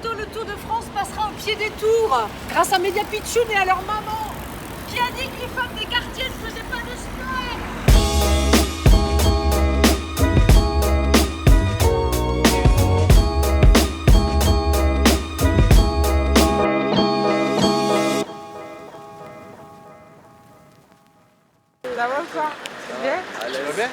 bientôt le Tour de France passera au pied des tours, grâce à Media Pitchoun et à leur maman, qui a dit que les femmes des quartiers ne faisaient pas de sport. Ça va ou quoi? C'est bien? Allez, va bien?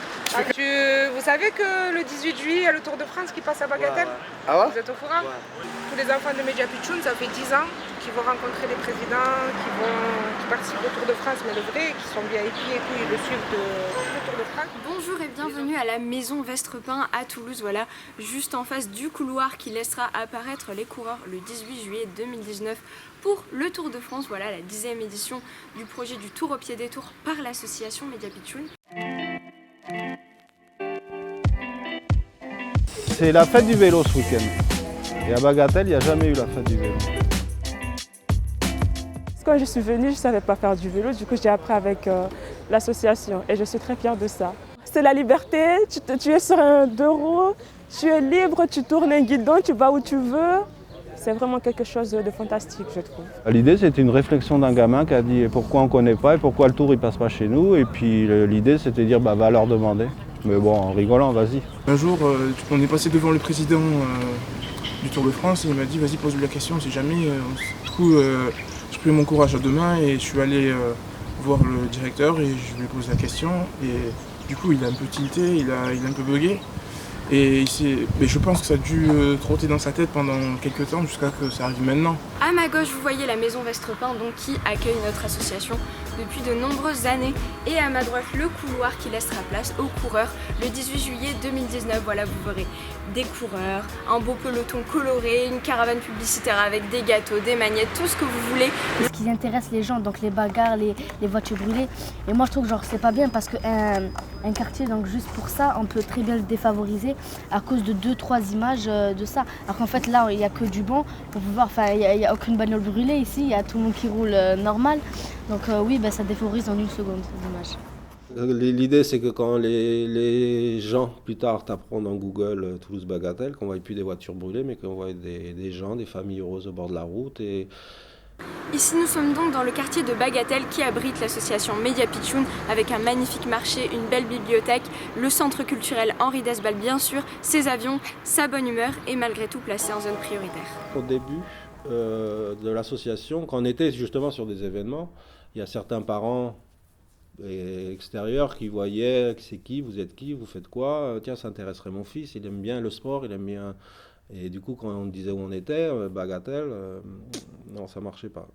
Vous savez que le 18 juillet, il y a le Tour de France qui passe à Bagatelle? Ouais. Ah ouais? Vous êtes au courant? Ouais. Tous les enfants de Media Pitchoun, ça fait 10 ans qu'ils vont rencontrer des présidents, qui participent au Tour de France, mais le vrai, qui sont VIP et tout, ils le suivent tout le Tour de France. Bonjour et bienvenue à la maison Vestrepin à Toulouse, voilà, juste en face du couloir qui laissera apparaître les coureurs le 18 juillet 2019 pour le Tour de France, voilà la 10e édition du projet du Tour au pied des tours par l'association Media Pitchoun. C'est la fête du vélo ce week-end. Et à Bagatelle, il n'y a jamais eu la fête du vélo. Quand je suis venue, je ne savais pas faire du vélo, du coup j'ai appris avec l'association et je suis très fière de ça. C'est la liberté, tu es sur un 2 roues, tu es libre, tu tournes un guidon, tu vas où tu veux. C'est vraiment quelque chose de fantastique, je trouve. L'idée, c'était une réflexion d'un gamin qui a dit pourquoi on ne connaît pas et pourquoi le tour il passe pas chez nous. Et puis l'idée, c'était de dire va leur demander. Mais bon, en rigolant, vas-y. Un jour, on est passé devant le président du Tour de France et il m'a dit vas-y pose-lui la question, on sait jamais. Du coup, j'ai pris mon courage à deux mains et je suis allé voir le directeur et je lui ai posé la question. Et du coup, il a un peu tilté, il a un peu bugué. Et mais je pense que ça a dû trotter dans sa tête pendant quelques temps jusqu'à ce que ça arrive maintenant. À ma gauche, vous voyez la maison Vestrepin donc, qui accueille notre association depuis de nombreuses années. Et à ma droite, le couloir qui laissera place aux coureurs le 18 juillet 2019. Voilà, vous verrez des coureurs, un beau peloton coloré, une caravane publicitaire avec des gâteaux, des magnettes, tout ce que vous voulez. Ce qui intéresse les gens, donc les bagarres, les voitures brûlées. Et moi je trouve que genre c'est pas bien parce qu'un quartier, donc juste pour ça, on peut très bien le défavoriser à cause de 2-3 images de ça. Alors qu'en fait là, il n'y a que du bon. On peut voir, enfin, il n'y a aucune bagnole brûlée ici, il y a tout le monde qui roule normal. Donc oui, ça défavorise en une seconde, c'est dommage. L'idée, c'est que quand les gens, plus tard, taperont dans Google Toulouse Bagatelle, qu'on ne voit plus des voitures brûlées, mais qu'on voit des gens, des familles heureuses au bord de la route. Ici, nous sommes donc dans le quartier de Bagatelle qui abrite l'association Media Pitchoun avec un magnifique marché, une belle bibliothèque, le centre culturel Henri Desbal bien sûr, ses avions, sa bonne humeur et malgré tout placé en zone prioritaire. Au début de l'association, quand on était justement sur des événements, il y a certains parents extérieurs qui voyaient c'est qui, vous êtes qui, vous faites quoi, tiens ça intéresserait mon fils, il aime bien le sport, il aime bien... Et du coup quand on disait où on était, Bagatelle, non ça marchait pas.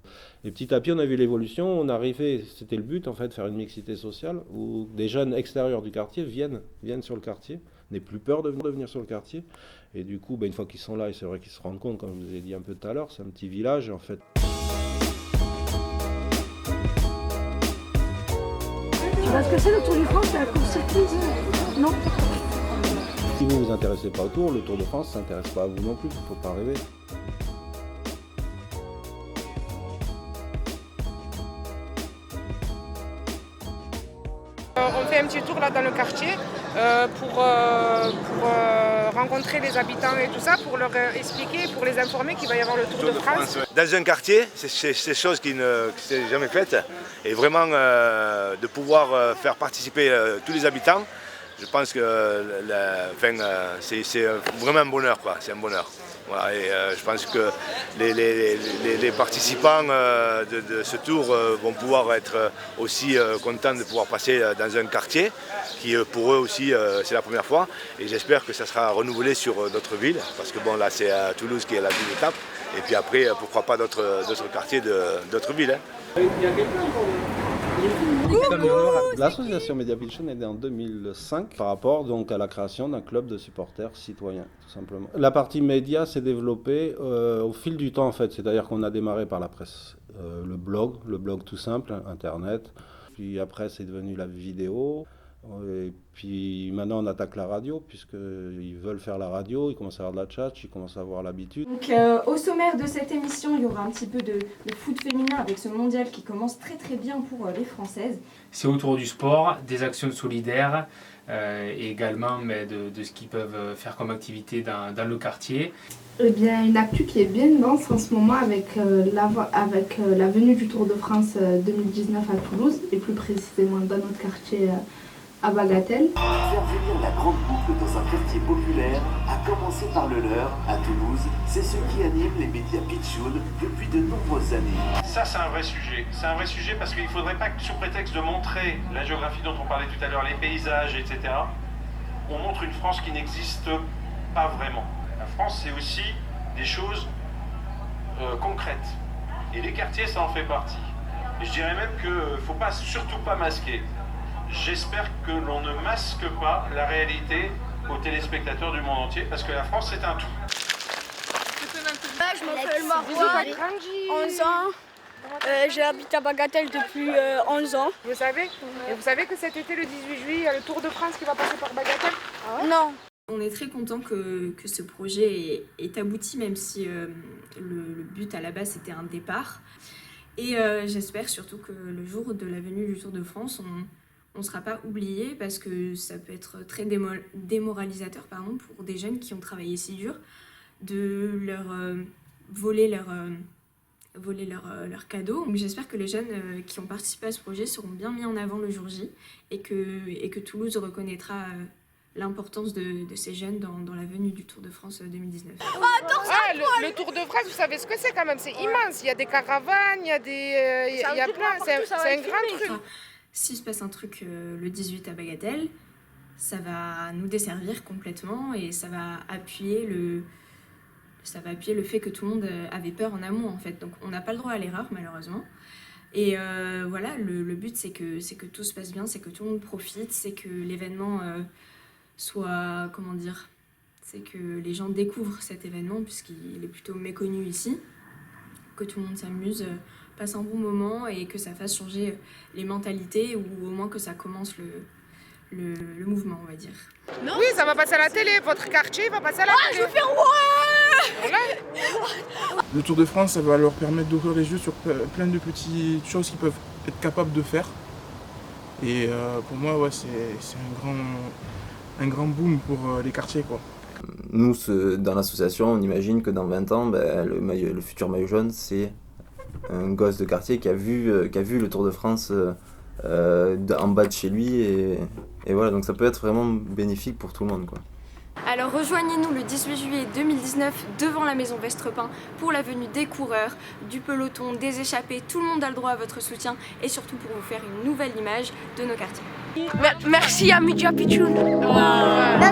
Et petit à petit on a vu l'évolution, on arrivait, c'était le but en fait, de faire une mixité sociale où des jeunes extérieurs du quartier viennent sur le quartier, n'aient plus peur de venir sur le quartier. Et du coup une fois qu'ils sont là, et c'est vrai qu'ils se rendent compte, comme je vous ai dit un peu tout à l'heure, c'est un petit village en fait. Tu vois ce que c'est le Tour de France, c'est la course cycliste? Non. Si vous ne vous intéressez pas au Tour, le Tour de France ne s'intéresse pas à vous non plus, il ne faut pas rêver. On fait un petit tour là dans le quartier pour rencontrer les habitants et tout ça, pour leur expliquer, pour les informer qu'il va y avoir le Tour de France. Dans un quartier, c'est chose qui ne s'est jamais faite. Et vraiment de pouvoir faire participer tous les habitants, je pense que c'est vraiment un bonheur, quoi. C'est un bonheur. Voilà, et je pense que les participants de ce tour vont pouvoir être aussi contents de pouvoir passer dans un quartier qui pour eux aussi c'est la première fois, et j'espère que ça sera renouvelé sur d'autres villes, parce que bon là c'est à Toulouse qui est la ville étape, et puis après pourquoi pas d'autres quartiers d'autres villes. Hein. L'association Media Pitchoun est née en 2005 par rapport donc à la création d'un club de supporters citoyens, tout simplement. La partie média s'est développée au fil du temps en fait, c'est-à-dire qu'on a démarré par la presse, le blog tout simple, internet, puis après c'est devenu la vidéo. Et puis maintenant on attaque la radio puisqu'ils veulent faire la radio, ils commencent à avoir de la chat, ils commencent à avoir l'habitude. Donc au sommaire de cette émission, il y aura un petit peu de foot féminin avec ce mondial qui commence très très bien pour les Françaises. C'est autour du sport, des actions solidaires, et également de ce qu'ils peuvent faire comme activité dans le quartier. Eh bien, une actu qui est bien dense en ce moment avec la venue du Tour de France 2019 à Toulouse, et plus précisément dans notre quartier à Bagatelle. Faire venir la grande boucle dans un quartier populaire, à commencer par le leur, à Toulouse, c'est ce qui anime les médias pitchouns depuis de nombreuses années. Ça, c'est un vrai sujet. C'est un vrai sujet parce qu'il ne faudrait pas que, sous prétexte de montrer la géographie dont on parlait tout à l'heure, les paysages, etc., on montre une France qui n'existe pas vraiment. La France, c'est aussi des choses concrètes. Et les quartiers, ça en fait partie. Et je dirais même qu'il ne faut surtout pas masquer. J'espère que l'on ne masque pas la réalité aux téléspectateurs du monde entier, parce que la France, c'est un tout. Je m'appelle Marois, 11 ans. J'habite à Bagatelle depuis 11 ans. Vous savez que cet été, le 18 juillet, il y a le Tour de France qui va passer par Bagatelle? Non. On est très content que ce projet ait abouti, même si le but à la base c'était un départ. Et j'espère surtout que le jour de la venue du Tour de France, on ne sera pas oublié, parce que ça peut être très démoralisateur pour des jeunes qui ont travaillé si dur, de leur voler leur cadeau. Donc j'espère que les jeunes qui ont participé à ce projet seront bien mis en avant le jour J, et que Toulouse reconnaîtra l'importance de ces jeunes dans la venue du Tour de France 2019. Le Tour de France, vous savez ce que c'est quand même, c'est immense. Il y a des caravanes, il y a plein, c'est un grand truc. S'il se passe un truc le 18 à Bagatelle, ça va nous desservir complètement, et ça va appuyer le fait que tout le monde avait peur en amont, en fait. Donc on n'a pas le droit à l'erreur, malheureusement. Et voilà, le but c'est que tout se passe bien, c'est que tout le monde profite, c'est que l'événement soit, c'est que les gens découvrent cet événement, puisqu'il est plutôt méconnu ici, que tout le monde s'amuse, passe un bon moment, et que ça fasse changer les mentalités, ou au moins que ça commence le mouvement, on va dire. Non. Oui, ça va passer à la télé, votre quartier va passer à la télé. Je vais faire Le Tour de France, ça va leur permettre d'ouvrir les yeux sur plein de petites choses qu'ils peuvent être capables de faire. Et pour moi, ouais, c'est un grand boom pour les quartiers, quoi. Nous, dans l'association, on imagine que dans 20 ans, le futur maillot jaune, c'est un gosse de quartier qui a vu le Tour de France en bas de chez lui. Et voilà, donc ça peut être vraiment bénéfique pour tout le monde, quoi. Alors rejoignez-nous le 18 juillet 2019 devant la maison Vestrepain pour la venue des coureurs, du peloton, des échappés. Tout le monde a le droit à votre soutien, et surtout pour vous faire une nouvelle image de nos quartiers. Merci à Media Pitchoun. Il y en a pas,